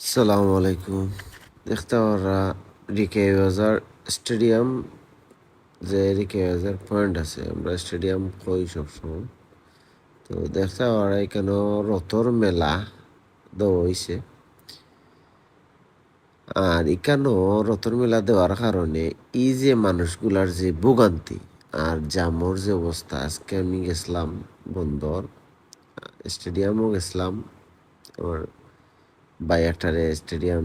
আসসালামু আলাইকুম। দেখতে পারা রিকে বাজার স্টেডিয়াম, যে রিকে বাজার পয়েন্ট আছে, আমরা স্টেডিয়াম কই সবসময়। তো দেখতে পারা এখানে রথর মেলা দেওয়া হয়েছে। আর এখানেও রথর মেলা দেওয়ার কারণে এই যে মানুষগুলার যে ভোগান্তি আর জামর যে অবস্থা, আজকে আমি গেছিলাম বন্দর স্টেডিয়ামও গেছিলাম। আমার ভাই একটারে স্টেডিয়াম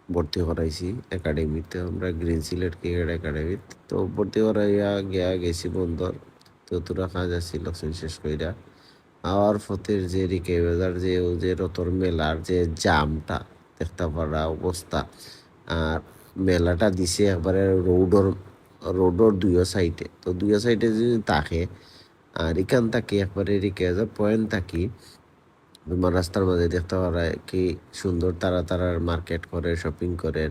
ভর্তি করাইছি একাডেমিতে, আমরা গ্রিন সিলেট ক্রিকেট একাডেমিতে। তো ভর্তি করাইয়া গেছি বন্দর। তো তোরা কাজ আছে লক্ষণ শেষ কইরা আওয়ার ফতের যে রিকে বাজার যে ও যে রথর মেলার যে জামটা দেখতে পারা অবস্থা। আর মেলাটা দিছে একবারে রোডর দুইও সাইডে। তো দুইও সাইডে যদি থাকে আর এখান থাকি একবারে রিকে বাজার পয়েন্ট থাকি তোমার রাস্তার মাঝে দেখতে পারা কি সুন্দর, তারার মার্কেট করে, শপিং করে,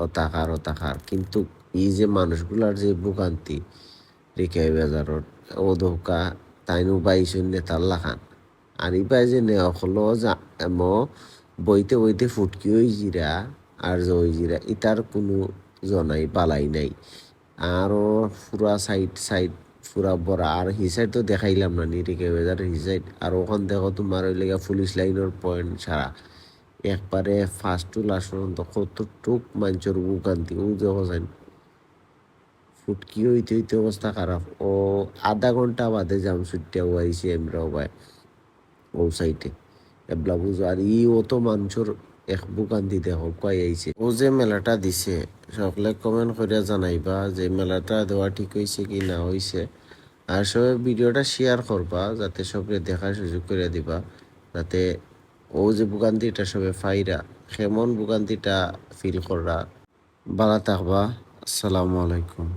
ও কিন্তু এই যে মানুষগুলার যে ভোগান্তি রেখে বাজারত ও ধোকা তাইনু বাই শূন্য তাল্লা খান। আর ইবাই যে নেওয়া হলো বইতে বইতে ফুটকি ওই জিরা আর জই জিরা ইটার কোনো জনাই বালাই নাই। আরও পুরা সাইড পুরা বড়া। আর হি সাইড তো দেখাইলাম না নিরিকে বাজার হি সাইড। আর ওখান দেখো তোমার ওই লেগে পুলিশ লাইনের পয়েন্ট ছাড়া একবারে ফার্স্ট টু লাস্ট পর্যন্ত কতটুক মানুষের ভোগান্তি ও যে হোসেন ফুটকি হইতে হইতে অবস্থা খারাপ। ও আধা ঘন্টা বাদে জাম ছুটতে আইসি আমরাও ভাই ও সাইডে এবলা বুঝো। আর অত মানুষের এক ভোগান্তি দেখো কয় আইছে। ও যে মেলাটা দিছে সকলে কমেন্ট করে জানাইবা যে মেলাটা দেওয়া ঠিক হয়েছে কি না হয়েছে। আর সবাই ভিডিওটা শেয়ার করবা যাতে সবরে দেখার সুযোগ করে দিবা, যাতে ও যে ভোগান্তিটা সবে ফাইরা কেমন ভোগান্তিটা ফিল কররা। ভালো থাকবা। আসসালামু আলাইকুম।